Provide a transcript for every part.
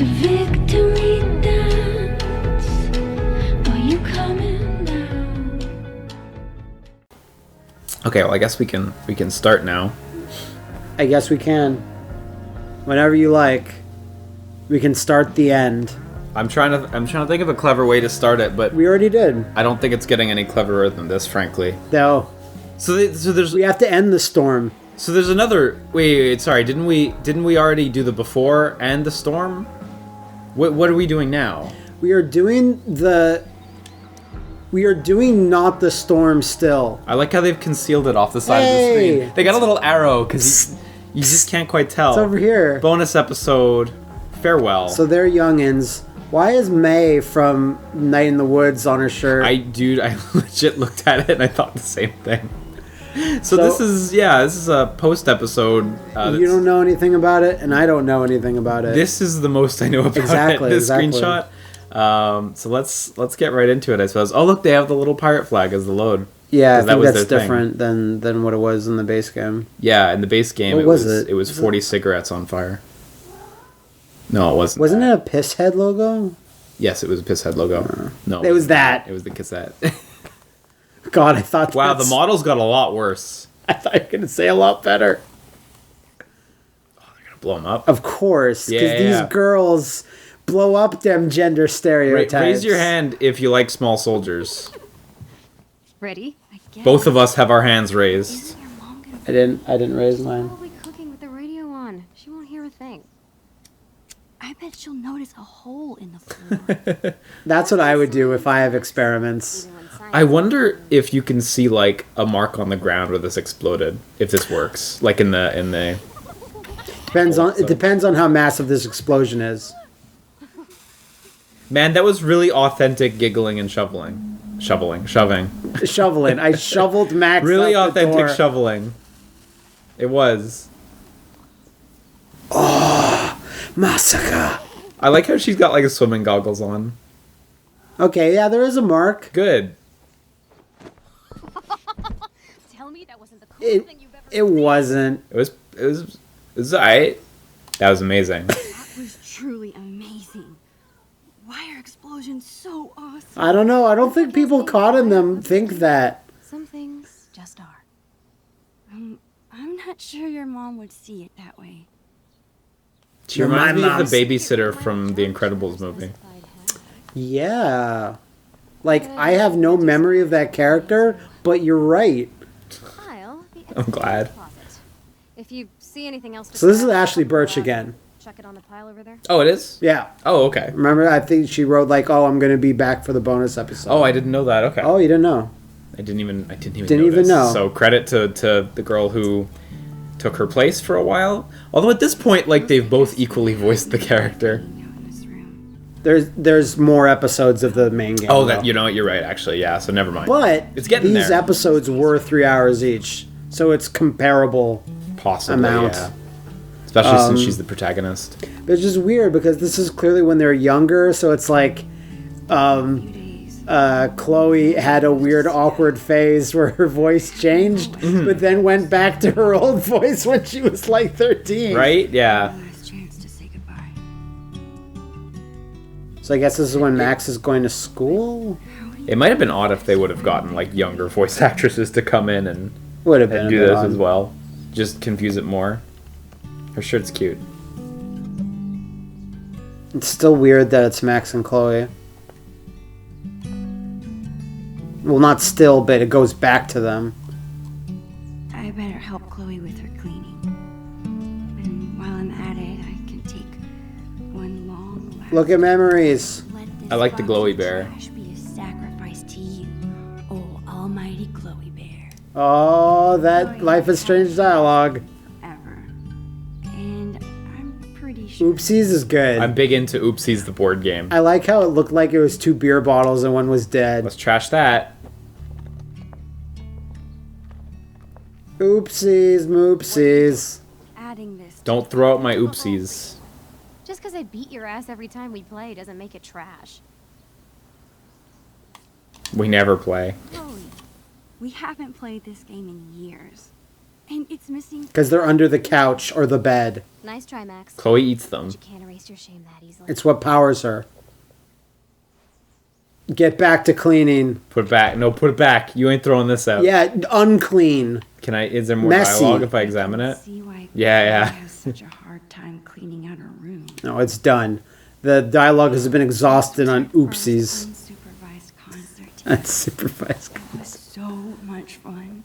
It's a victory dance. Are you coming now? Okay, well, I guess we can start now. I guess we can. Whenever you like, we can start the end. I'm trying to think of a clever way to start it, but We already did. I don't think it's getting any cleverer than this, frankly. No, So there's we have to end the storm. So there's another. Wait, sorry. Didn't we already do the before and the storm? What are we doing now? We are doing not the storm still. I like how they've concealed it off the side of the Hey! screen. They got a little arrow because you just can't quite tell. It's over here. Bonus episode. Farewell. So they're youngins. Why is May from Night in the Woods on her shirt? I legit looked at it and I thought the same thing. So this is a post episode. You don't know anything about it, and I don't know anything about it. This is the most I know about Exactly, this exactly. screenshot. So let's get right into it, I suppose. Oh, look, they have the little pirate flag as the load. yeah, I 'Cause that think was that's their thing. different than what it was in the base game. Yeah, in the base game, What was it? It was 40 cigarettes on fire. No, it wasn't. Wasn't it a piss head logo? Yes, it was a Pisshead logo. No, It was that. It was the cassette. God, I thought. Wow, the models got a lot worse. I thought you were gonna say a lot better. They're gonna blow them up. Of course, because Yeah. these girls blow up them gender stereotypes. Raise your hand if you like small soldiers. Ready? I guess. Both of us have our hands raised. Isn't your mom gonna I didn't raise mine. probably cooking with the radio on? She won't hear a thing. I bet she'll notice a hole in the floor. That's what I would do if I have experiments. Even when science- I wonder if you can see like a mark on the ground where this exploded. If this works, like in the It depends on how massive this explosion is. Man, that was really authentic giggling and shoving. Shoveling. I shoveled Max. Really out the authentic door. shoveling. It was. Massacre. I like how she's got like a swimming goggles on. Okay, yeah, there is a mark. Good. Tell me that wasn't the coolest It thing you've ever it wasn't. It was alright. That was amazing. That was truly amazing. Why are explosions so awesome? I don't know. I don't think people caught in them think that. Some things just are. I'm not sure your mom would see it that way. She reminds me of the babysitter from the Incredibles movie. Yeah. Like, I have no memory of that character, but you're right. Kyle, the I'm glad. closet. If you see anything else, So this is Ashley Birch again. Chuck it on the pile over there. Oh, it is? Yeah. Oh, okay. Remember, I think she wrote, like, oh, I'm going to be back for the bonus episode. Oh, I didn't know that. Okay. Oh, you didn't know? I didn't even Didn't know even this. know. So credit to the girl who took her place for a while. Although at this point, like, they've both equally voiced the character. In this room. There's more episodes of the main game. Oh, though. you know what? You're right, actually. Yeah, so never mind. But It's getting these there. episodes were 3 hours each, so it's comparable. Possibly, amount. yeah. Especially since she's the protagonist. But it's just weird because this is clearly when they're younger, so it's like Chloe had a weird awkward phase where her voice changed, Mm-hmm. but then went back to her old voice when she was like 13. Right? Yeah. Last chance to say goodbye. So I guess this is when Max is going to school? It might have been odd if they would have gotten, like, younger voice actresses to come in and Would have been a do bit this odd. as well. Just confuse it more. Her shirt's cute. It's still weird that it's Max and Chloe. Well, not still, but it goes back to them. I better help Chloe with her cleaning. And while I'm at it, I can take one long last Look at memories. Let this I like the box glowy of bear. trash be a sacrifice to you, oh almighty glowy bear. Oh, that Life is Strange dialogue. Ever. And I'm pretty sure Oopsies is good. I'm big into Oopsies, the board game. I like how it looked like it was 2 beer bottles and one was dead. Let's trash that. Oopsies, moopsies. adding this. Don't throw out my oopsies. Just because I beat your ass every time we play doesn't make it trash. We never play. Chloe, we haven't played this game in years. And it's missing. Because they're under the couch or the bed. Nice try, Max. Chloe eats them. You can't erase your shame that easily. It's what powers her. Get back to cleaning. Put it back. No, put it back. You ain't throwing this out. Yeah, unclean. Can I? Is there more Messy. dialogue if I examine it? See why Yeah. Chloe has such a hard time cleaning out her room. No, it's done. The dialogue has been exhausted on oopsies. Unsupervised concert. Unsupervised. It was so much fun.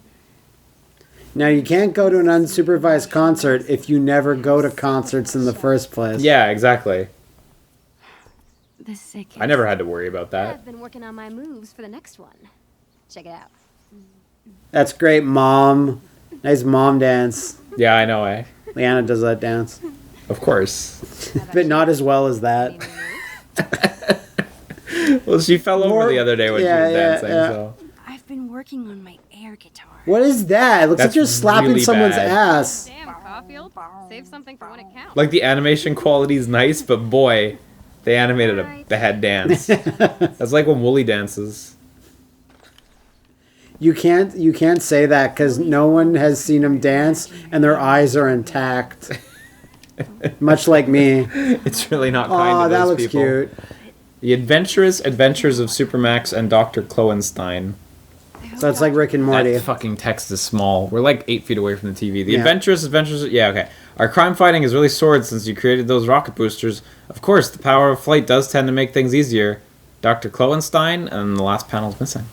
Now, you can't go to an unsupervised concert if you never go to concerts in the first place. Yeah, exactly. The sickest. I never had to worry about that. I've been working on my moves for the next one. Check it out. That's great, Mom. Nice mom dance. Yeah, I know, eh? Leanna does that dance. Of course. But not as well as that. Well, she fell over More- the other day when yeah, she was yeah, dancing, yeah. so. I've been working on my air guitar. What is that? It looks like That's you're slapping really someone's bad. ass. Damn, Caulfield. Save something for when it counts. Like, the animation quality's nice, but boy, they animated a bad dance. That's like when Wooly dances. You can't say that because no one has seen him dance and their eyes are intact. Much like me. It's really not kind Oh, to that those looks people. cute. The Adventurous Adventures of Supermax and Dr. Kloenstein. So it's like Rick and Morty. That fucking text is small. We're like 8 feet away from the TV. The Yeah. Adventurous Adventures... Yeah, okay. Our crime fighting has really soared since you created those rocket boosters. Of course, the power of flight does tend to make things easier. Dr. Kloenstein, and the last panel's missing.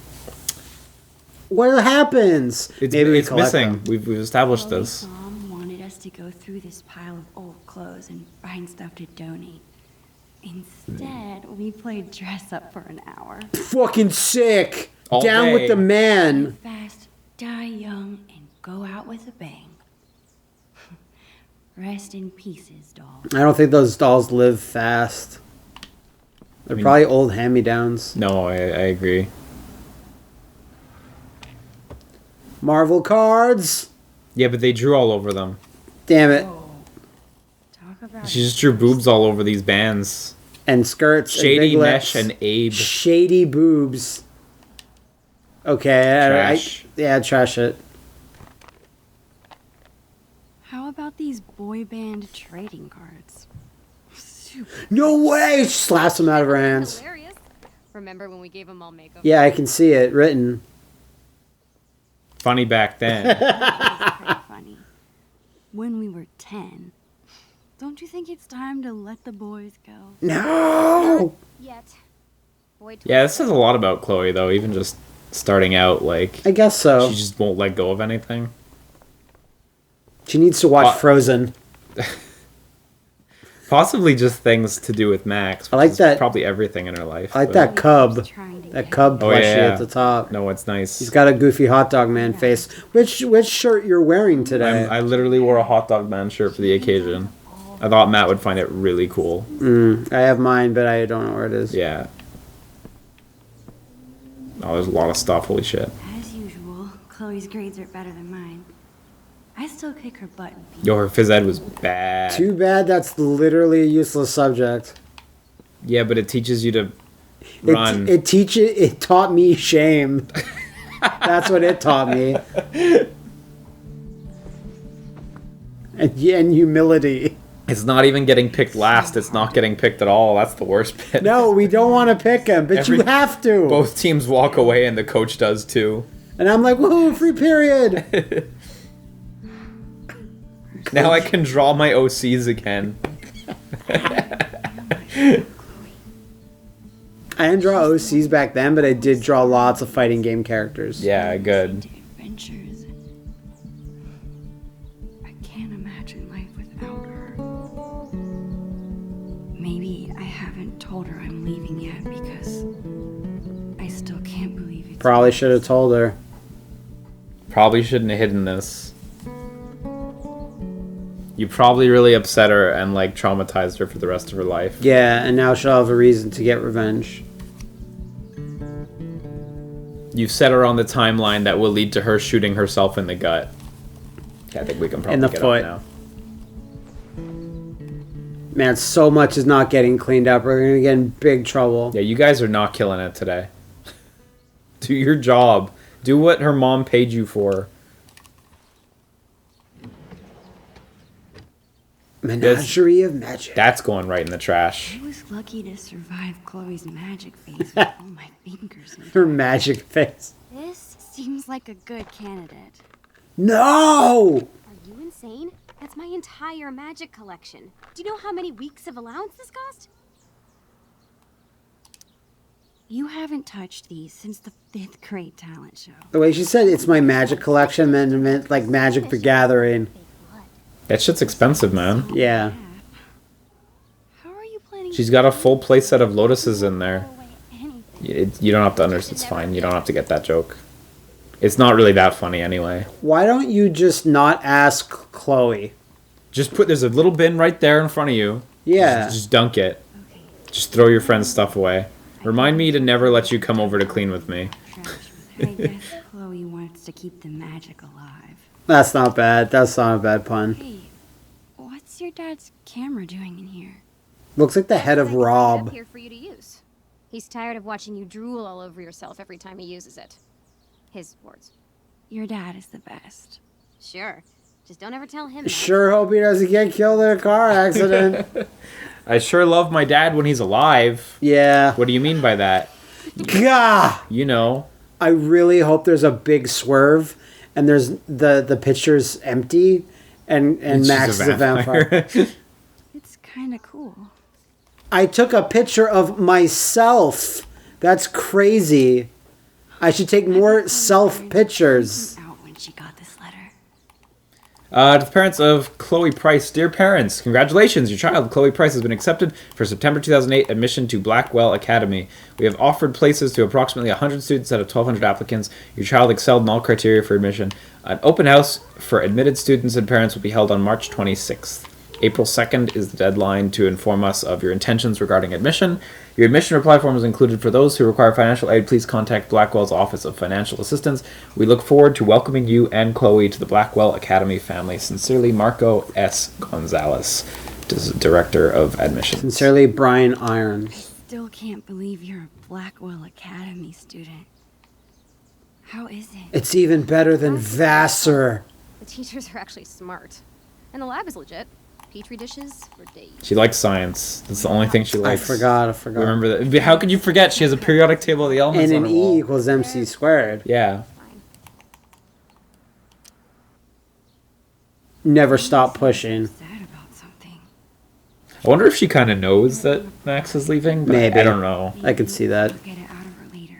What happens? It's Maybe we it's collect missing. them. We've established Chloe's this. mom wanted us to go through this pile of old clothes and find stuff to donate. Instead, we played dress up for an hour. Fucking sick. All Down day. with the man. Fast, die young, and go out with a bang. Rest in pieces, doll. I don't think those dolls live fast. They're mean- probably old hand-me-downs. No, I agree. Marvel cards. Yeah, but they drew all over them. Damn it. Talk about She just drew boobs all over these bands. And skirts. Shady and big Mesh lips. and Abe. Shady boobs. Okay. Trash. Yeah, trash it. How about these boy band trading cards? Super. No way! She slaps them out of her hands. Hilarious. Remember when we gave them all makeup? Yeah, I can see it written. Funny back then. Pretty funny. When we were 10, don't you think it's time to let the boys go? No! Yet. Boy Yeah, this says a lot about Chloe, though. Even just starting out, like, I guess so. she just won't let go of anything. She needs to watch Uh, Frozen. Possibly just things to do with Max. I like which is that- Probably everything in her life. I like but- that cub. Trying to That get cub Oh, plushie yeah. at the top. No, it's nice. He's got a goofy hot dog man face. Which shirt you're wearing today? I literally wore a hot dog man shirt for the occasion. I thought Matt would find it really cool. I have mine, but I don't know where it is. Yeah. Oh, there's a lot of stuff. Holy shit. As usual, Chloe's grades are better than mine. I still kick her butt in PE. Yo, her phys ed was bad. Too bad that's literally a useless subject. Yeah, but it teaches you to run. It taught me shame. That's what it taught me. And humility. It's not even getting picked last. It's not getting picked at all. That's the worst bit. No, we don't want to pick him, but you Every- have to. Both teams walk away and the coach does too. And I'm like, woohoo, free period. Now I can draw my OCs again. I didn't draw OCs back then, but I did draw lots of fighting game characters. Yeah, good. Adventures. I can't imagine life without her. Maybe I haven't told her I'm leaving yet because I still can't believe it's Probably should have told her. Probably shouldn't have hidden this. You probably really upset her and like traumatized her for the rest of her life. Yeah, and now she'll have a reason to get revenge. You've set her on the timeline that will lead to her shooting herself in the gut. Yeah, I think we can probably In the get foot. up now. Man, so much is not getting cleaned up. We're going to get in big trouble. Yeah, you guys are not killing it today. Do your job. Do what her mom paid you for. Menagerie of magic. That's going right in the trash. I was lucky to survive Chloe's magic phase with all my fingers. Her magic face. This seems like a good candidate. No! Are you insane? That's my entire magic collection. Do you know how many weeks of allowance this cost? You haven't touched these since the 5th grade talent show. The way she said it's my magic collection meant like Magic the Gathering. That shit's expensive, man. Yeah. How are you planning She's got a full playset of lotuses in there. Throw away anything. You don't have to understand. It's fine. You don't have to get that joke. It's not really that funny anyway. Why don't you just not ask Chloe? Just there's a little bin right there in front of you. Yeah. Just dunk it. Just throw your friend's stuff away. Remind me to never let you come over to clean with me. trash with her? I guess Chloe wants to keep the magic alive. That's not bad. That's not a bad pun. Hey, what's your dad's camera doing in here? Looks like the head of I can leave it up Rob. here for you to use. He's tired of watching you drool all over yourself every time he uses it. His words. Your dad is the best. Sure. Just don't ever tell him that. Sure hope he doesn't get killed in a car accident. I sure love my dad when he's alive. Yeah. What do you mean by that? Gah! You know. I really hope there's a big swerve and there's the picture's empty and She's Max is a vampire. It's kind of cool. I took a picture of myself. That's crazy. I should take more self pictures. Out when she got this letter. To the parents of Chloe Price, dear parents, congratulations, your child, Chloe Price, has been accepted for September 2008 admission to Blackwell Academy. We have offered places to approximately 100 students out of 1,200 applicants. Your child excelled in all criteria for admission. An open house for admitted students and parents will be held on March 26th. April 2nd is the deadline to inform us of your intentions regarding admission. Your admission reply form is included. For those who require financial aid, please contact Blackwell's Office of Financial Assistance. We look forward to welcoming you and Chloe to the Blackwell Academy family. Sincerely, Marco S. Gonzalez, Director of Admissions. Sincerely, Brian Irons. Still can't believe you're a Blackwell Academy student. How is it? It's even better than Vassar. The teachers are actually smart. And the lab is legit. Petri dishes for days. She likes science. That's the only thing she I likes. forgot. Remember that? How could you forget? She has a periodic table of the elements And on an her wall. E equals MC squared. Yeah. Fine. Never stop pushing. Sad about something. I wonder if she kind of knows that Max is leaving. But Maybe. I don't know. I could see that. I'll get it out of her later.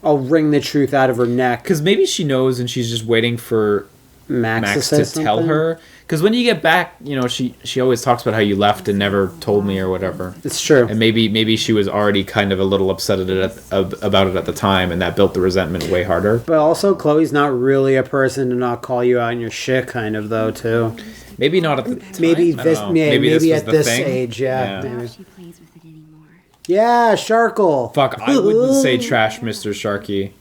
I'll wring the truth out of her neck. Because maybe she knows and she's just waiting for Max to tell her. Because when you get back, you know, she always talks about how you left and never told me or whatever. It's true. And maybe she was already kind of a little upset about it at the time, and that built the resentment way harder. But also, Chloe's not really a person to not call you out on your shit, kind of, though, too. Maybe not at the time. Maybe I don't this, know. maybe was at the this thing. age, yeah. Now Maybe. she plays with it anymore. Yeah, Sharkle. Fuck, I wouldn't say trash, Mr. Sharky.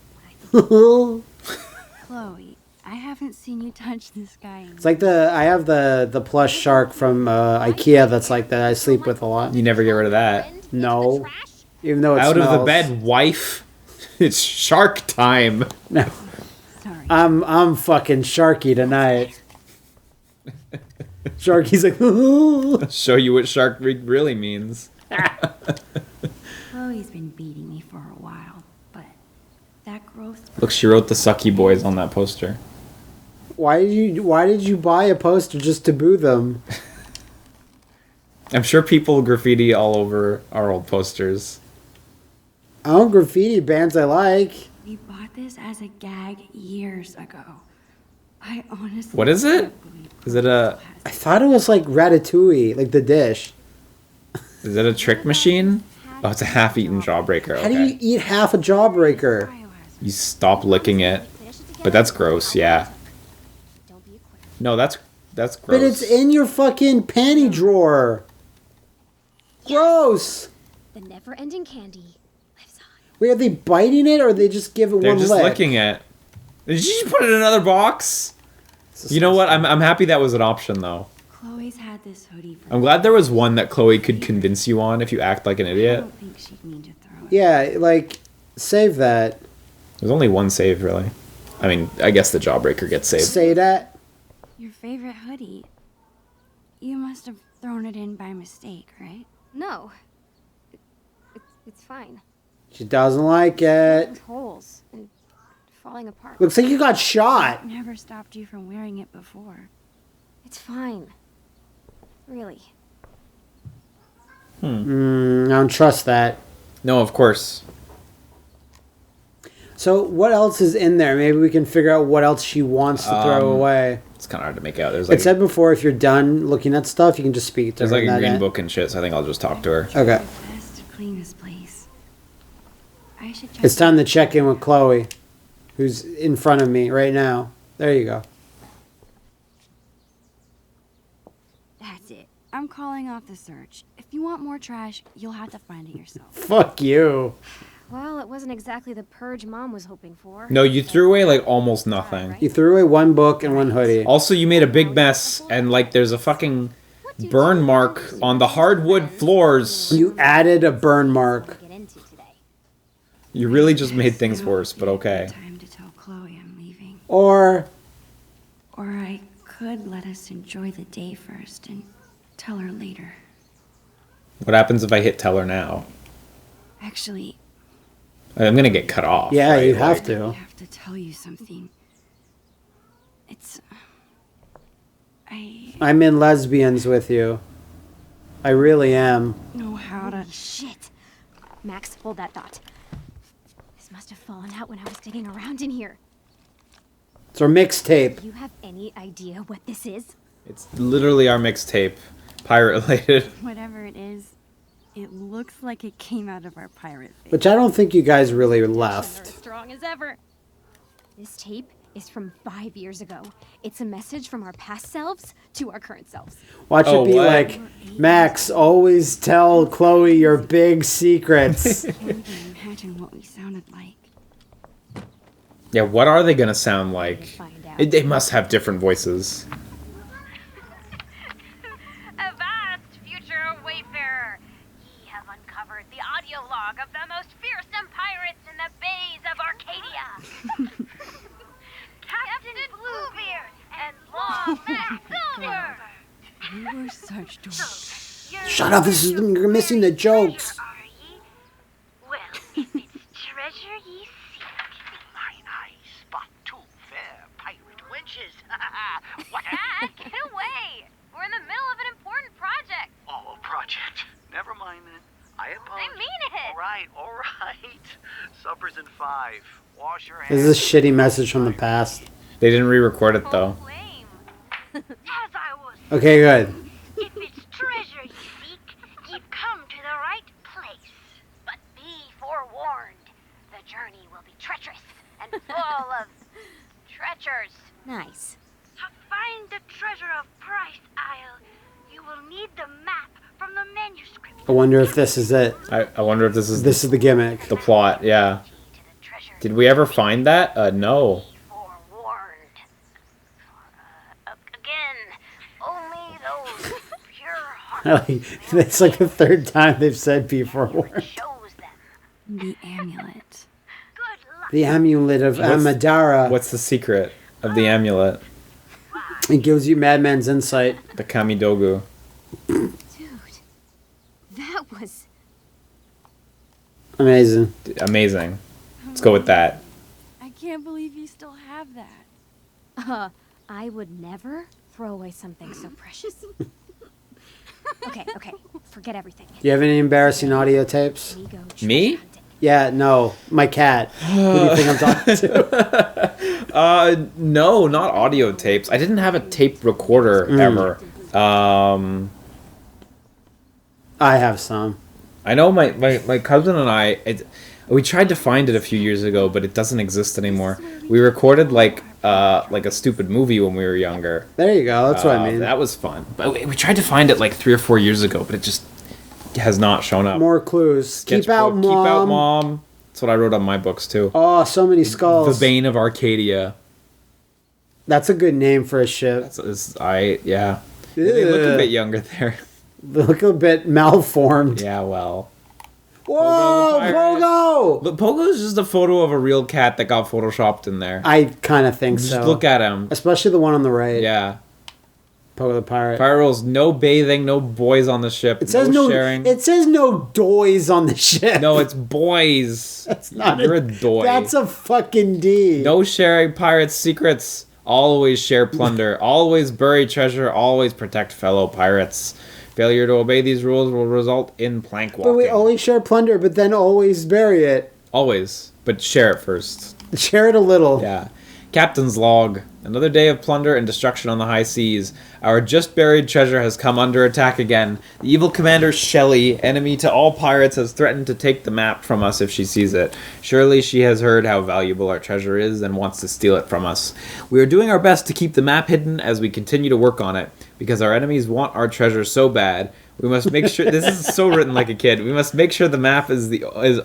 Chloe, I haven't seen you touch this guy in It's like I have the plush shark from IKEA that's like that I sleep with a lot. You never get rid of that. No. Trash? Even though it Out smells. of the bed, wife. It's shark time. No. Sorry. I'm fucking Sharky tonight. Sharky's like, ooh. Show you what shark really means. Chloe's been beating me for a while, but that growth. Look, she wrote the Sucky Boys on that poster. Why did you buy a poster just to boo them? I'm sure people graffiti all over our old posters. I don't graffiti bands I like. We bought this as a gag years ago. I honestly. What is it? can't believe Is it a I thought it was like Ratatouille, like the dish. trick machine? Oh, it's a half-eaten jawbreaker. How do you Okay. eat half a jawbreaker? Chloe. You stop licking it. Finish it together. But that's gross, yeah. Don't be a quitter. No, that's gross. But it's in your fucking panty drawer. Gross. The never-ending candy lives on. Wait, are they biting it or they just give it They're one just lick? licking it. Did you just put it in another box? You know what? I'm happy that was an option though. Chloe's had this hoodie for. I'm glad there was one that Chloe could convince you on if you act like an I idiot. don't think she'd mean to throw it. Yeah, like, save that. There's only one save really. I mean, I guess the jawbreaker gets saved. Say that. Your favorite hoodie. You must have thrown it in by mistake, right? No. It's fine. She doesn't like it. With holes and falling apart. Looks like you got shot. Never stopped you from wearing it before. It's fine. Really. I don't trust that. No, of course. So what else is in there? Maybe we can figure out what else she wants to throw away. It's kind of hard to make out. There's It like said before, if you're done looking at stuff, you can just speak to there's her. like a and green that- book and shit. So I think I'll just talk to her. Okay. Best to clean this place. I should check. It's time to check in with Chloe, who's in front of me right now. There you go. That's it. I'm calling off the search. If you want more trash, you'll have to find it yourself. Fuck you. Well, it wasn't exactly the purge Mom was hoping for. No, you threw away like almost nothing. You threw away one book and one hoodie. Also, you made a big mess, and like there's a fucking burn mark on the hardwood floors. You added a burn mark. Get into today. You really just made things worse, but okay. Time to tell Chloe I'm leaving. Or Or I could let us enjoy the day first and tell her later. What happens if I hit tell her now? Actually, I'm gonna get cut off. yeah, right? you have I to. have to tell you something. It's. I I'm in lesbians with you. I really am. know how to. Shit. Max, hold that thought. This must have fallen out when I was digging around in here. It's our mixtape. Do you have any idea what this is? It's literally our mixtape, pirate related. Whatever it is, it looks like it came out of our pirate phase. Which I don't think you guys really They're left. as strong as ever. This tape is from 5 years ago. It's a message from our past selves to our current selves. Watch Oh, it be what? like, Max, always tell Chloe your big secrets. Can't even imagine what we sounded like. Yeah, what are they gonna sound like? Find out. They must have different voices. Avast, future wayfarer! Ye have uncovered the audio log of the most fearsome pirates in the bays of Arcadia. Captain Bluebeard and Long Mac Silver! We were such dorks. Shut up, you're missing the jokes. Are ye? Well, if it's treasure ye seek, Mine eyes spot two fair pirate wenches. What a Dad, get away! We're in the middle of an important project. oh, project. Never mind then. I apologize. I mean it. All right. Supper's in 5. Wash your This hands. is a shitty message from the past. They didn't re-record it though. Oh, lame. As I was Okay, good. If it's treasure ye seek, ye've come to the right place. But be forewarned, the journey will be treacherous and full of treacherous. Nice. To find the treasure of Price Isle, you will need the map from the manuscript. I wonder if this is it. I wonder if this is This is the gimmick. the plot. Yeah. To the treasure Did we ever find that? No. be forewarned. Again, only those pure hearts It's like the third time they've said before. chose them. The amulet. Good luck. The amulet of Amadara. What's the secret of the amulet? It gives you Madman's insight. The Kamidogu. Dude. That was... Amazing. Amazing. Let's go with that. I can't believe you still have that. I would never throw away something so precious. Okay, forget everything. Do you have any embarrassing audio tapes? We go Me? treasure hunting. Yeah, no. My cat. Who do you think I'm talking to? No, not audio tapes. I didn't have a tape recorder ever. I have some. I know my cousin and I, we tried to find it a few years ago, but it doesn't exist anymore. We recorded like a stupid movie when we were younger. There you go. That's what I mean. That was fun. But we tried to find it like 3 or 4 years ago, but it just has not shown up. More clues. Keep out, Sketchbook, mom. Keep out, mom. That's what I wrote on my books too. Oh, so many skulls. The Bane of Arcadia. That's a good name for a ship. Yeah. They look a Ugh. bit younger there. They look a bit malformed. Yeah, well. Whoa, the pirate. Pogo! Look, Pogo is just a photo of a real cat that got photoshopped in there. I kind of think Just so. look at him. Especially the one on the right. Yeah. Pogo the pirate. Pirate rules: no bathing, no boys on the ship. It says no. sharing. It says no doys on the ship. No, it's boys. That's not. You're a doy. That's a fucking D. No sharing pirates' secrets. Always share plunder. Always bury treasure. Always protect fellow pirates. Failure to obey these rules will result in plank walking. But we always share plunder, but then always bury it. Always, but share it first. Share it a little. Yeah. Captain's log. Another day of plunder and destruction on the high seas. Our just buried treasure has come under attack again. The evil commander Shelley, enemy to all pirates, has threatened to take the map from us if she sees it. Surely she has heard how valuable our treasure is and wants to steal it from us. We are doing our best to keep the map hidden as we continue to work on it, because our enemies want our treasure so bad. We must make sure this is so written like a kid. We must make sure the map is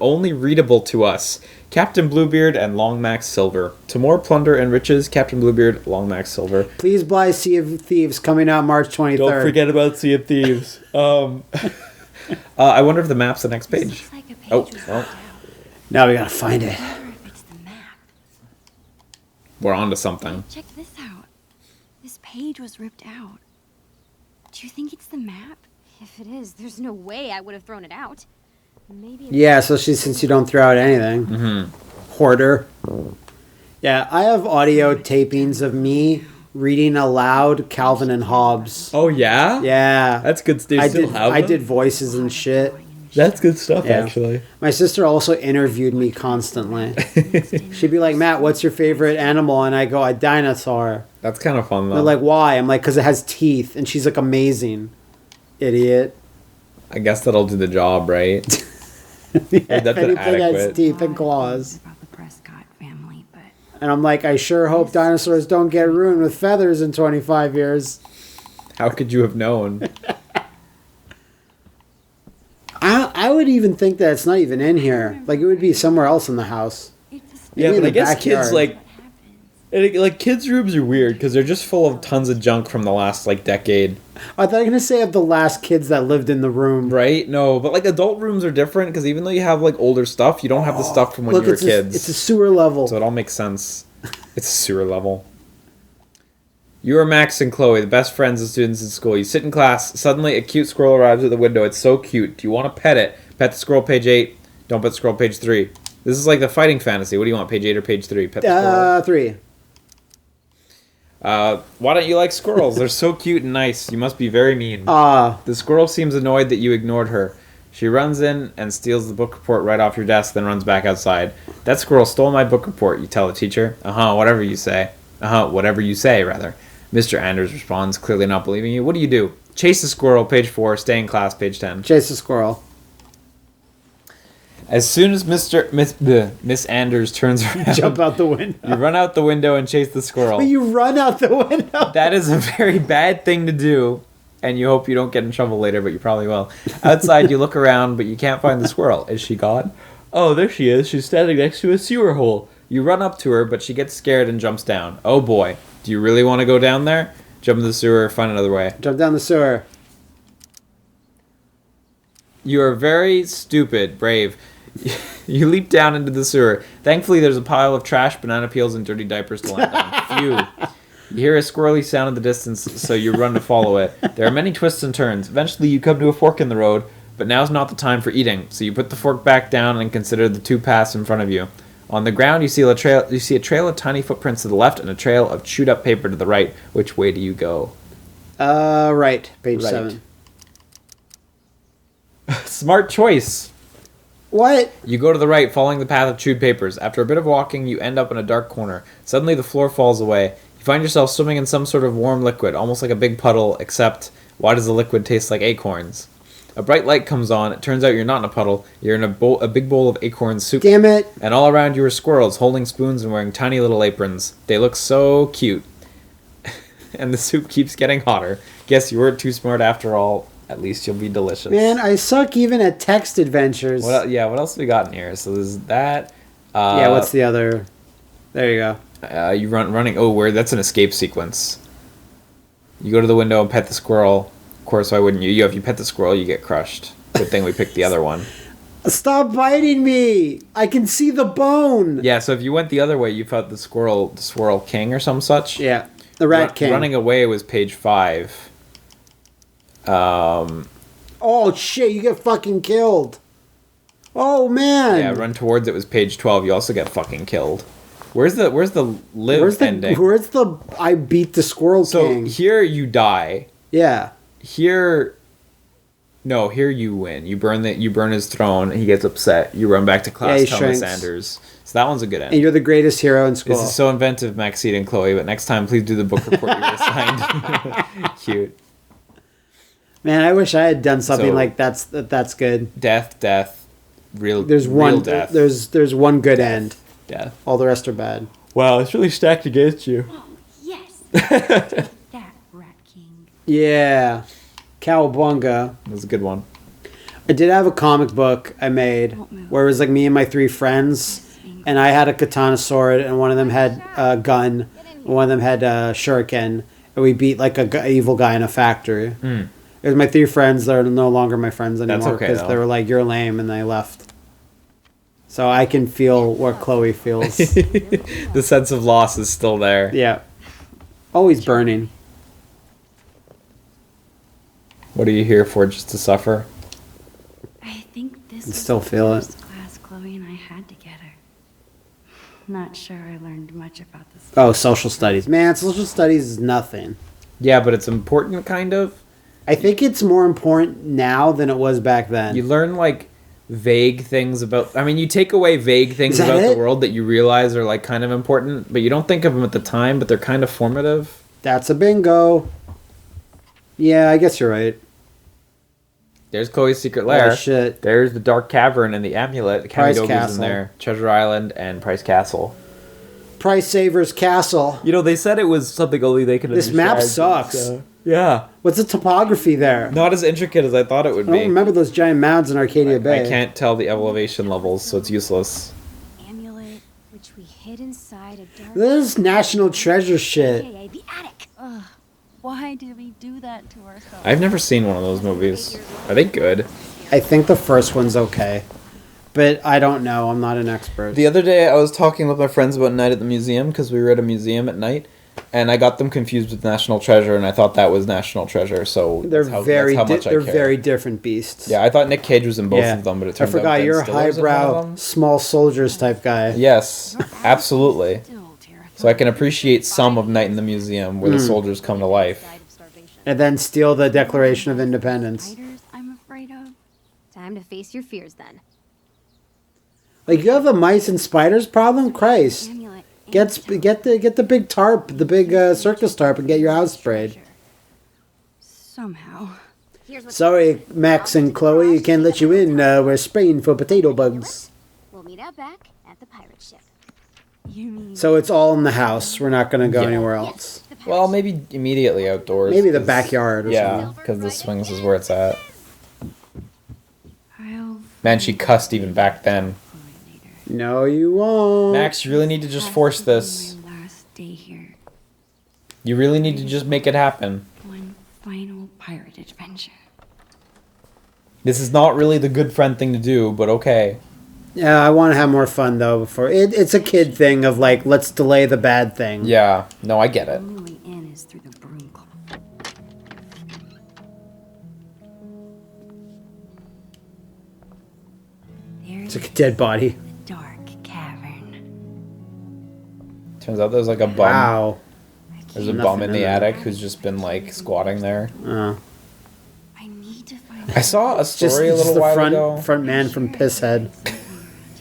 only readable to us. Captain Bluebeard and Long Max Silver. To more plunder and riches, Captain Bluebeard, Long Max Silver. Please buy Sea of Thieves coming out March 23rd. Don't forget about Sea of Thieves. I wonder if the map's the next This page. looks like a page Oh, was well, ripped out. Now we gotta find it. I wonder if it's the map. we're on to something. Check this out. This page was ripped out. Do you think it's the map? If it is, there's no way I would have thrown it out. Maybe it's Yeah, especially since you don't throw out anything. Mm-hmm. Hoarder. Yeah, I have audio tapings of me reading aloud Calvin and Hobbes. Oh, yeah? Yeah. That's good stuff. I did voices and shit. That's good stuff, Yeah. actually. My sister also interviewed me constantly. She'd be like, Matt, what's your favorite animal? And I go, a dinosaur. That's kind of fun, though. They're like, why? I'm like, because it has teeth. And she's like, amazing. Idiot. I guess that'll do the job, right? If that's anything has inadequate. teeth and claws. About the Prescott family, but And I'm like, I sure hope dinosaurs don't get ruined with feathers in 25 years. How could you have known? I would even think that it's not even in here. Like, it would be somewhere else in the house. it just Yeah, Maybe in but I the guess backyard. kids, like, kids' rooms are weird because they're just full of tons of junk from the last, decade. I thought you were going to say of the last kids that lived in the room. Right? No, but, adult rooms are different because even though you have, older stuff, you don't have the stuff from when Look, you were it's kids. it's a sewer level. So it all makes sense. It's a sewer level. You are Max and Chloe, the best friends and students in school. You sit in class. Suddenly, a cute squirrel arrives at the window. It's so cute. Do you want to pet it? Pet the squirrel, page 8. Don't pet the squirrel, page 3. This is like the fighting fantasy. What do you want, page 8 or page 3? Pet the squirrel. 3. Why don't you like squirrels? They're so cute and nice. You must be very mean. Ah, The squirrel seems annoyed that you ignored her. She runs in and steals the book report right off your desk, then runs back outside. That squirrel stole my book report, you tell the teacher. Whatever you say. Whatever you say, rather. Mr. Anders responds, clearly not believing you. What do? Chase the squirrel, page 4. Stay in class, page 10. chase the squirrel. As soon as Miss Anders turns around, Jump out the window. you run out the window and chase the squirrel. But you run out the window. That is a very bad thing to do, and you hope you don't get in trouble later, but you probably will. Outside, you look around, but you can't find the squirrel. Is she gone? Oh, there she is. She's standing next to a sewer hole. You run up to her, but she gets scared and jumps down. Oh boy. Do you really want to go down there? Jump in the sewer, find another way. Jump down the sewer. You are very stupid, brave. You leap down into the sewer. Thankfully, there's a pile of trash, banana peels, and dirty diapers to land on. Phew. You hear a squirrely sound in the distance, so you run to follow it. There are many twists and turns. Eventually, you come to a fork in the road, but now's not the time for eating. So you put the fork back down and consider the two paths in front of you. On the ground, you see a trail of tiny footprints to the left and a trail of chewed-up paper to the right. Which way do you go? Right. Page Right. 7. Smart choice. What? You go to the right, following the path of chewed papers. After a bit of walking, you end up in a dark corner. Suddenly, the floor falls away. You find yourself swimming in some sort of warm liquid, almost like a big puddle, except why does the liquid taste like acorns? A bright light comes on. It turns out you're not in a puddle. You're in a big bowl of acorn soup. Damn it. And all around you are squirrels holding spoons and wearing tiny little aprons. They look so cute. And the soup keeps getting hotter. Guess you weren't too smart after all. At least you'll be delicious. Man, I suck even at text adventures. What else have we got in here? So there's that. Yeah, what's the other? There you go. You running. Oh, where? That's an escape sequence. You go to the window and pet the squirrel. Of course, why wouldn't you? If you pet the squirrel, you get crushed. Good thing we picked the other one. Stop biting me! I can see the bone! Yeah, so if you went the other way, you felt the swirl king or some such. Yeah. The Rat King. Running Away was page 5. Oh shit! You get fucking killed. Oh man. Yeah, Run Towards It was page 12. You also get fucking killed. Where's the live Where's the ending? Where's the I beat the Squirrel So King? here you die. Yeah. Here you win. You burn his throne. He gets upset. You run back to class. he Thomas shrinks. Sanders. So that one's a good end. And you're the greatest hero in school. This is so inventive, Maxine and Chloe. But next time, please do the book report you were assigned. Cute. Man, I wish I had done something So- like that's good. Death. Real. There's real one death. there's one good end. Death. All the rest are bad. Wow, it's really stacked against you. Yes. That Rat King. Yeah. Cowabunga. That was a good one. I did have a comic book I made where it was like me and my 3 friends, and I had a katana sword, and one of them had a gun, and one of them had a shuriken, and we beat like a evil guy in a factory. It was my 3 friends that are no longer my friends anymore okay, because though. they were like, "You're lame," and they left. So I can feel what Chloe feels. The sense of loss is still there. Yeah. Always burning. What are you here for? Just to suffer? I think this can is still the feel it. first class Chloe and I had together. Not sure I learned much about this. Oh, social studies. Man, social studies is nothing. Yeah, but it's important, kind of. I think it's more important now than it was back then. You learn like vague things about. I mean, you take away vague things Is that about it? the world that you realize are like kind of important, but you don't think of them at the time. But they're kind of formative. That's a bingo. Yeah, I guess you're right. There's Chloe's secret lair. Oh, shit. There's the dark cavern and the amulet. The Price Kamidogu's in Castle. there. Treasure Island and Price Castle. Price Savers Castle. You know, they said it was something only they could. This map sucks. Yeah, What's the topography there? not as intricate as I thought it would I don't be. remember those giant mounds in Arcadia Bay. I can't tell the elevation levels, so it's useless. Amulet, which we hid inside a dark. This is national treasure shit. AKA the attic. Why did we do that to ourselves? I've never seen one of those movies. Are they good? I think the first one's okay. But I don't know. I'm not an expert. The other day, I was talking with my friends about Night at the Museum because we were at a museum at night, and I got them confused with National Treasure, and I thought that was National Treasure. So They're that's very that's how much I they're care. very different beasts. Yeah, I thought Nick Cage was in both Yeah. of them, but it I turns out forgot Ben you're a Stiller's in one of highbrow, them. small soldiers type guy. Yes, absolutely. So I can appreciate some of Night in the Museum where the soldiers come to life. And then steal the Declaration of Independence. Spiders, I'm afraid of. Time to face your fears then. Like you have a mice and spiders problem? Christ. Amulet. and Get treasure. the big tarp, the big circus tarp, and get your house sprayed. Somehow. Here's what Sorry, Max and Chloe, we can't let you in. We're spraying for potato bugs. we'll meet out back at the pirate ship. You mean So it's all in the house. We're not gonna go Yeah. anywhere else. The pirate Well, ship. maybe immediately outdoors. Maybe the 'cause- backyard or Yeah, something. because the swings is where it's at. I'll Man, she cussed even back then. Chloe later. No, you won't. Max, you really need to just force Has to be this. My last day here. You really need to just make it happen. One final pirate adventure. This is not really the good friend thing to do, but okay. Yeah, I want to have more fun though. Before it's a kid thing of like, let's delay the bad thing. Yeah, no, I get The it. only way in is through the broom closet. It's There's like a dead body. the dark cavern. Turns out there's like a bum. Wow. There's a Nothing bum in the in there. attic who's just been like squatting there. I need to find I saw a Just, story a just little the while front ago. front man from Pisshead.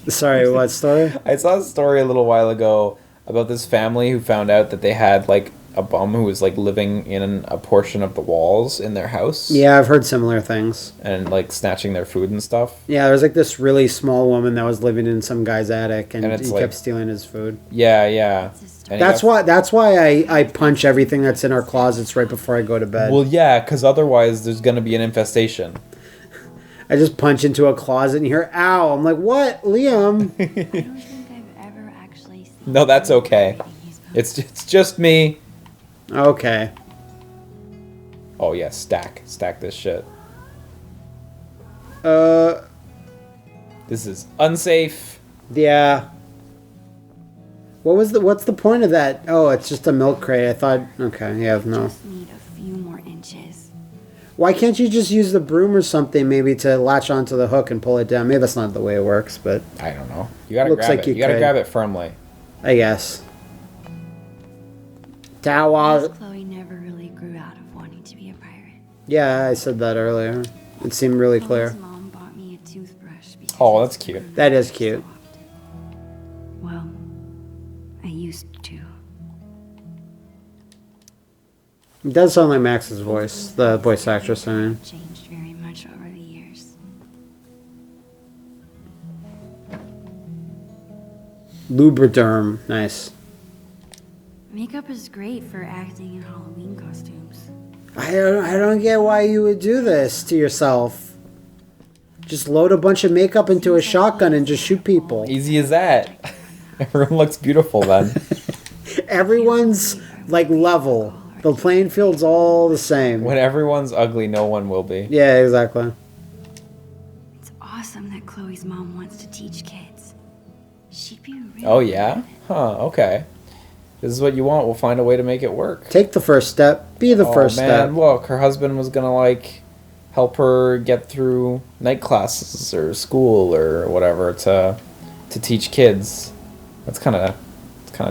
Sorry, what story? I saw a story a little while ago about this family who found out that they had like a bum who was like living in a portion of the walls in their house. Yeah, I've heard similar things. And like snatching their food and stuff. Yeah, there was like this really small woman that was living in some guy's attic, and And it's he like- kept stealing his food. Yeah, yeah. And he That's got- why I punch everything that's in our closets right before I go to bed. Well, yeah, because otherwise there's gonna be an infestation. I just punch into a closet and hear "ow." I'm like, "What, Liam?" I don't think I've ever actually seen No, that's okay. these It's just me. Okay. Oh yeah, stack this shit. Uh, This is unsafe. yeah. What's the point of that? Oh, it's just a milk crate. I thought, okay, yeah, no. Just need a few more inches. Why can't you just use the broom or something maybe to latch onto the hook and pull it down? Maybe that's not the way it works, but I don't know. You gotta Looks grab like it. you You gotta could. grab it firmly. I guess. Guess Tawa. Chloe never really grew out of wanting to be a pirate. Yeah, I said that earlier. It seemed really clear. Chloe's mom bought me a toothbrush because Oh, it's that's cute. curved That is and cute. soft. Well, I used to. It does sound like Max's voice, the voice actress, I mean. Changed very much over the years. Lubriderm. Nice. Makeup is great for acting in Halloween costumes. I don't get why you would do this to yourself. Just load a bunch of makeup into a shotgun and just shoot people. Easy as that. Everyone looks beautiful then. Everyone's like level. The playing field's all the same. When everyone's ugly, no one will be. Yeah, exactly. It's awesome that Chloe's mom wants to teach kids. She'd be really Oh yeah? Huh, okay. This is what you want. We'll find a way to make it work. Take the first step. Be the first man, step. Look, her husband was gonna like help her get through night classes or school or whatever to teach kids. That's kind of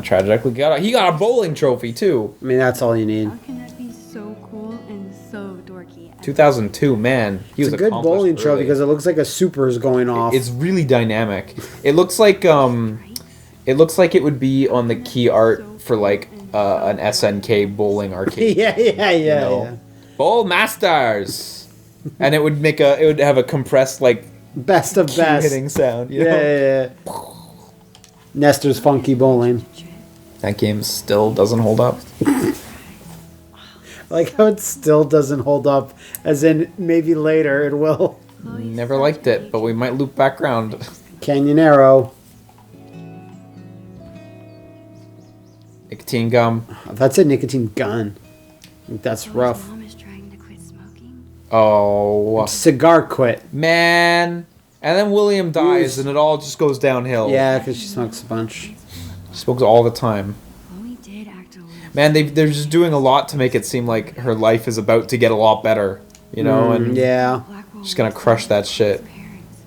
tragic. He got a bowling trophy too. I mean, that's all you need. How can that be so cool and so dorky? 2002, man. He It's was a good accomplished bowling trophy early. because it looks like a super is going off. It's really dynamic. It looks like it would be on the key art for like an SNK bowling arcade. yeah. you know? Bowl Masters, and it would have a compressed like Best of key best. hitting sound. You know? Yeah. Nestor's Funky Bowling. That game still doesn't hold up. Like how it still doesn't hold up, as in maybe later it will. Never liked it, but we might loop back around. Canyonero. Nicotine gum. That's a nicotine gun. That's Chloe's rough. mom is trying to quit smoking. Oh Cigar quit. man! And then William dies, and it all just goes downhill. Yeah, because she smokes a bunch. She smokes all the time. Chloe did act a little. Man, they're just doing a lot to make it seem like her life is about to get a lot better. You know, and Yeah. Blackwell She's gonna was crush that with shit. her parents.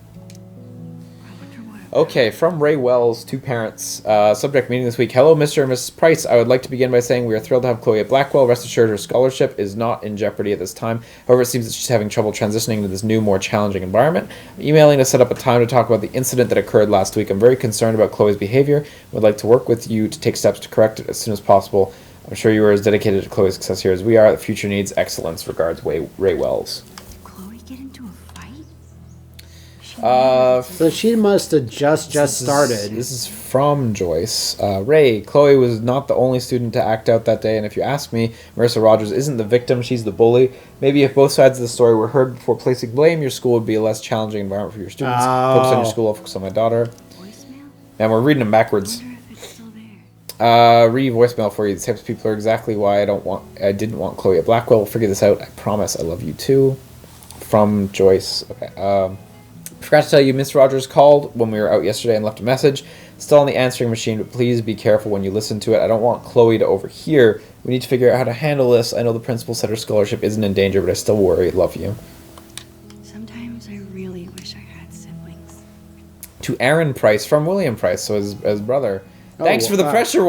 I wonder what. Okay, from Ray Wells to parents. Subject meeting this week. Hello, Mr. and Mrs. Price. I would like to begin by saying we are thrilled to have Chloe at Blackwell. Rest assured her scholarship is not in jeopardy at this time. However, it seems that she's having trouble transitioning into this new, more challenging environment. I'm emailing to set up a time to talk about the incident that occurred last week. I'm very concerned about Chloe's behavior. Would like to work with you to take steps to correct it as soon as possible. I'm sure you are as dedicated to Chloe's success here as we are. The future needs excellence. Regards, Ray Wells. Did Chloe get into a fight? So she must have just started. This is from Joyce. Ray, Chloe was not the only student to act out that day, and if you ask me, Marissa Rogers isn't the victim, she's the bully. Maybe if both sides of the story were heard before placing blame, your school would be a less challenging environment for your students. Focus on your school, I'll focus on my daughter. Voicemail? And we're reading them backwards. Wonder if it's still there. Read voicemail for you. These types of people are exactly why I didn't want Chloe at Blackwell. We'll figure this out. I promise. I love you too. From Joyce. Okay. Forgot to tell you, Miss Rogers called when we were out yesterday and left a message. Still on the answering machine, but please be careful when you listen to it. I don't want Chloe to overhear. We need to figure out how to handle this. I know the principal said her scholarship isn't in danger, but I still worry. Love you. Sometimes I really wish I had siblings. To Aaron Price from William Price, so his brother. Oh, Thanks for the pressure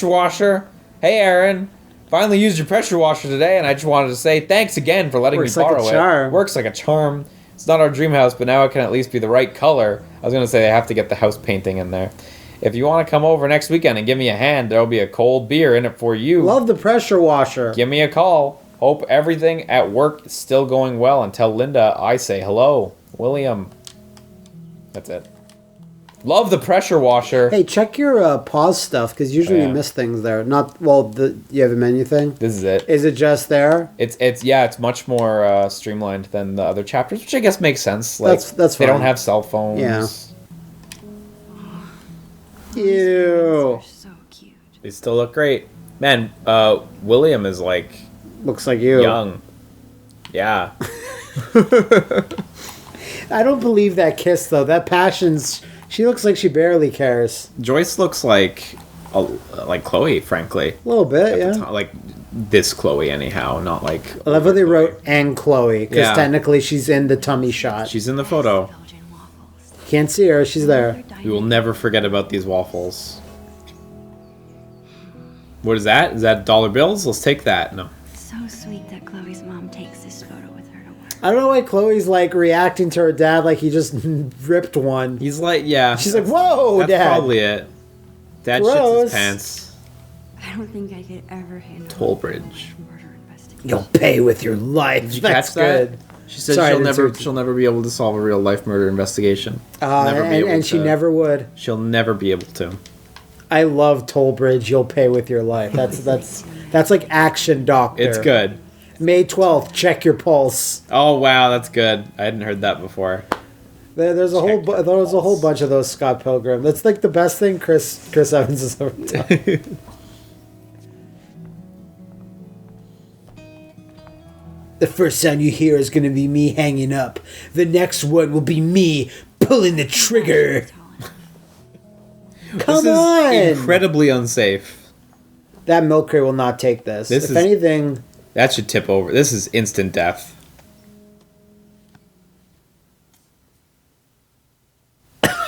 washer. Hey, Aaron. Finally used your pressure washer today, and I just wanted to say thanks again for letting Works me like a borrow charm. it. Works like a charm. It's not our dream house, but now it can at least be the right color. I was going to say they have to get the house painting in there. If you want to come over next weekend and give me a hand, there'll be a cold beer in it for you. Love the pressure washer. Give me a call. Hope everything at work is still going well, and tell Linda I say hello. William. That's it. Love the pressure washer. Hey, check your pause stuff because usually Yeah. you miss things there. Not you have a menu thing. This is it. Is it just there? It's much more streamlined than the other chapters, which I guess makes sense. Like That's they fine. don't have cell phones. Yeah. Chloe's Ew. parents are so cute. They still look great. Man, William is like Looks like you. young. Yeah. I don't believe that kiss though. That passion's She looks like she barely cares. Joyce looks like Chloe, frankly. A little bit, At the yeah. ti- like this Chloe, anyhow. Not like. I love how they wrote "and Chloe" because Yeah. technically she's in the tummy shot. She's in the photo. Belgian waffles. Can't see her. She's there. We will never forget about these waffles. What is that? Is that dollar bills? Let's take that. No. So sweet that Chloe's mom takes this photo with her to work. I don't know why Chloe's like reacting to her dad like he just ripped one. He's like, yeah. She's like, "Whoa, That's Dad!" probably it. Dad shits Gross. his pants. I don't think I could ever handle Tollbridge. a murder investigation. You'll pay with your life. Did you That's catch that? good. She said Sorry, I she'll didn't never see- she'll never be able to solve a real life murder investigation. And she never would. She'll never be able to. I love Tollbridge. You'll pay with your life. That's like Action Doctor. It's good. May 12th. Check your pulse. Oh wow, that's good. I hadn't heard that before. There's a whole bunch of those Scott Pilgrim. That's like the best thing Chris Evans has ever done. The first sound you hear is going to be me hanging up. The next one will be me pulling the trigger. Come This on! is incredibly unsafe. That milk crate will not take this. This If is- anything, That should tip over. This is instant death.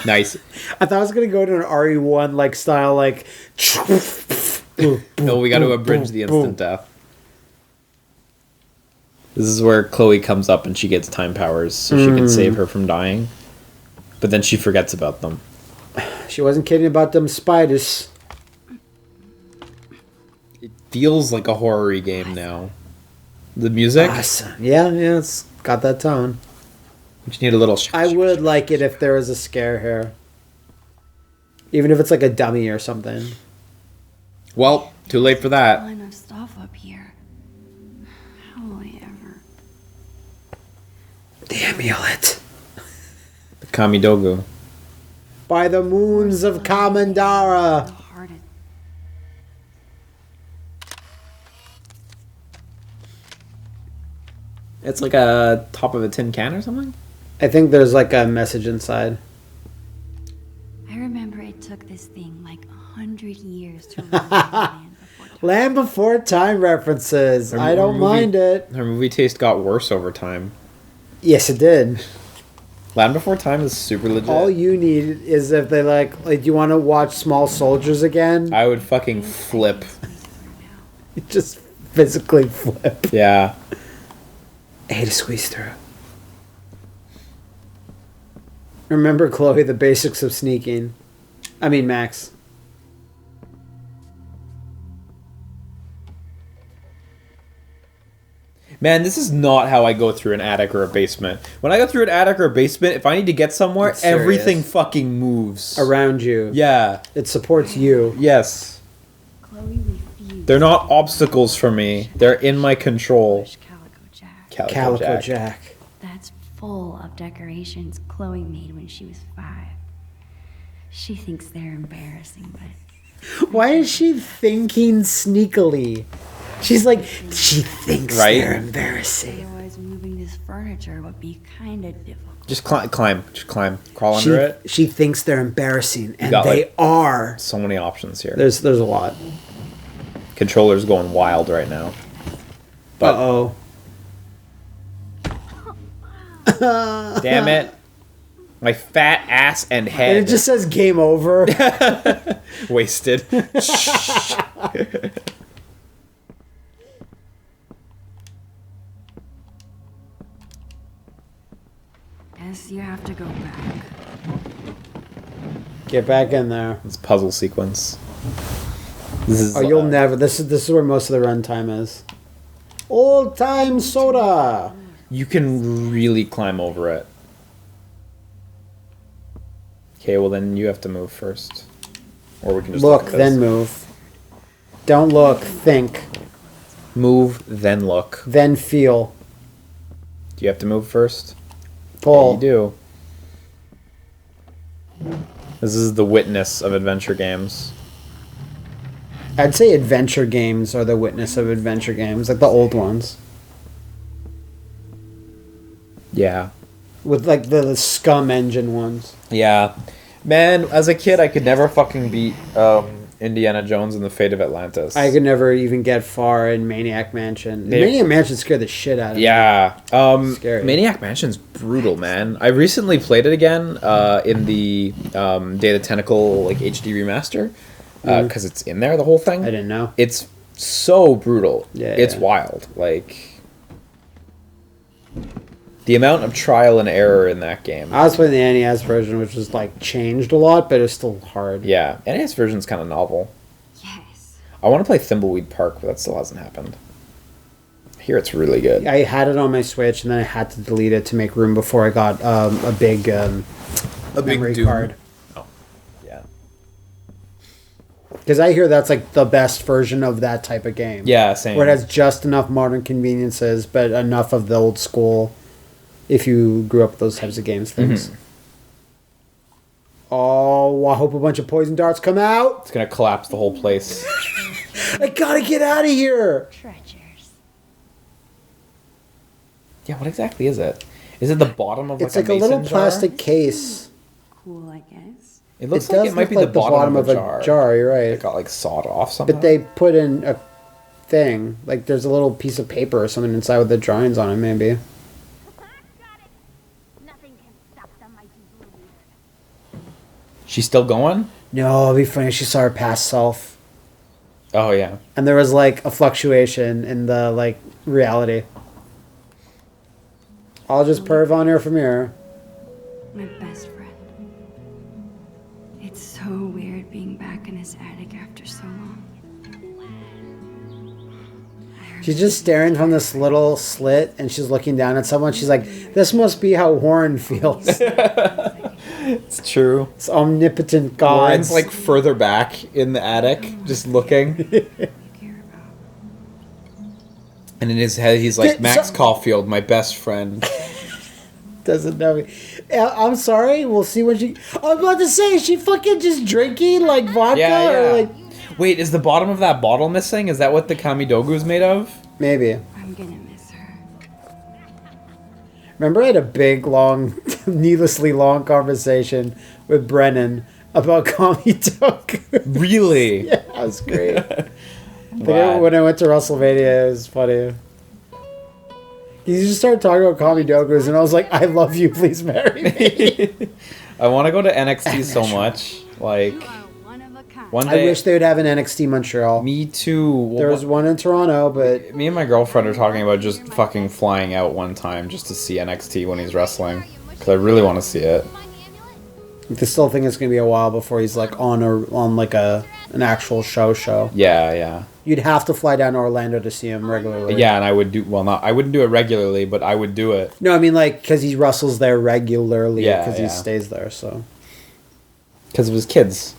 Nice. I thought I was going to go to an RE1 like style, like. No, we got to abridge the instant death. This is where Chloe comes up and she gets time powers so she can save her from dying. But then she forgets about them. She wasn't kidding about them spiders. It feels like a horror game now. The music, Awesome. Yeah, it's got that tone. we just need a little. I would like it if there was a scare here. Even if it's like a dummy or something. Well, too late for that. Line of stuff up here. How will I ever? The amulet. The Kamidogu. By the moons of Kamandara. Hearted. It's like a top of a tin can or something. I think there's like a message inside. I remember it took this thing like 100 years to reach the land before time. Land Before Time references. Her I don't movie- mind it. Her movie taste got worse over time. Yes, it did. Land Before Time is super legit. All you need is if they like you want to watch Small Soldiers again, I would fucking flip. you just physically flip. Yeah. I hate to squeeze through. Remember, Chloe, the basics of sneaking. I mean, Max. Man, this is not how I go through an attic or a basement. When I go through an attic or a basement, if I need to get somewhere, It's serious. everything fucking moves. Around you. Yeah. It supports you. Yes. Chloe refused. They're not obstacles for me. They're in my control. Calico Jack. Calico Jack. That's full of decorations Chloe made when she was 5. She thinks they're embarrassing, but Why is she thinking sneakily? She's like, she thinks Right? they're embarrassing. otherwise moving this furniture would be kind of difficult. Just climb. Just climb. Crawl under it. She thinks they're embarrassing, and got, they like- are. So many options here. There's a lot. Controller's going wild right now. But Uh-oh. damn it. My fat ass and And head. it just says game over. wasted. Guess you have to go back. Get back in there. It's puzzle sequence. This is Oh, you'll never. This is where most of the runtime is. Old time soda. You can really climb over it. Okay, well then you have to move first. Or we can just Look, at then this. move. Don't look. Think. Move, then look. Then feel. Do you have to move first? Pull. Yeah, you do. This is the witness of adventure games. I'd say adventure games are the witness of adventure games, like the old ones. Yeah. With like the scum engine ones. Yeah. Man, as a kid, I could never fucking beat Indiana Jones and the Fate of Atlantis. I could never even get far in Maniac Mansion. Maniac Mansion scared the shit out of me. Yeah. Scary. Maniac Mansion's brutal, man. I recently played it again in the Day of the Tentacle like HD remaster because it's in there, the whole thing. I didn't know. It's so brutal. Yeah, it's yeah. wild. Like the amount of trial and error in that game. I was playing the NES version, which was like changed a lot, but it's still hard. Yeah, NES version's kind of novel. Yes. I want to play Thimbleweed Park, but that still hasn't happened. I hear it's really good. I had it on my Switch, and then I had to delete it to make room before I got a big memory Doom. card. Yeah. Because I hear that's like the best version of that type of game. Yeah, same. Where it has just enough modern conveniences, but enough of the old school. If you grew up with those types of games, things. Oh, I hope a bunch of poison darts come out. It's gonna collapse the whole place. I gotta get out of here. Treasures. Yeah, what exactly is it? Is it the bottom of It's like like a little mason jar? plastic case. Cool, I guess. It looks It like does it might look be like the bottom of a jar. You're right. It got like sawed off somehow. But they put in a thing. Like there's a little piece of paper or something inside with the drawings on it, maybe. Nothing can stop the mighty Bluebeard. She's still going? No, it'd be funny if she saw her past self. Oh yeah. And there was like a fluctuation in the like reality. I'll just perv on her from here. My best friend. It's so weird being back in his attic after so long. She's just staring from this little slit and she's looking down at someone. She's like, this must be how Warren feels. It's true. It's omnipotent God. Warren's like further back in the attic, just looking. And in his head, he's like, Max Caulfield, my best friend. Doesn't know me. I'm sorry. We'll see when she. I was about to say, is she fucking just drinking like vodka? Yeah, yeah. Or like, Wait, is the bottom of that bottle missing? Is that what the Kamidogu is made of? maybe. I'm gonna miss her. Remember, I had a big, long, needlessly long conversation with Brennan about Kami Doku. Really? Yeah, that was great. Wow. When I went to WrestleMania, it was funny. He just started talking about Kami Dokus, and I was like, I love you, please marry me. I want to go to NXT so much. Like, One of a kind. one I day. wish they would have an NXT Montreal. Me too. There was one in Toronto, but Me and my girlfriend are talking about just fucking flying out one time just to see NXT when he's wrestling. Because I really want to see it. I still think it's going to be a while before he's like on like an actual show. Yeah, yeah. You'd have to fly down to Orlando to see him regularly. Yeah, and I would do, well, not, I wouldn't do it regularly, but I would do it. No, I mean like because he wrestles there regularly Yeah, because yeah. he stays there. So Because of his kids.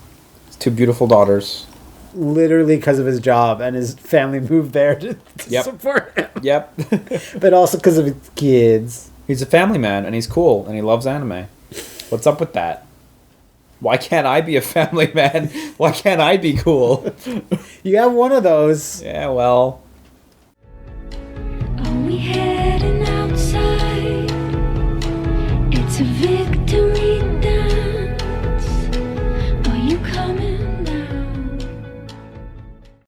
His two beautiful daughters. literally because of his job and his family moved there to Yep. support him, Yep. but also because of his kids. He's a family man, and he's cool, and he loves anime. What's up with that? Why can't I be a family man? Why can't I be cool? You have one of those. Yeah, well. Are we heading outside? It's a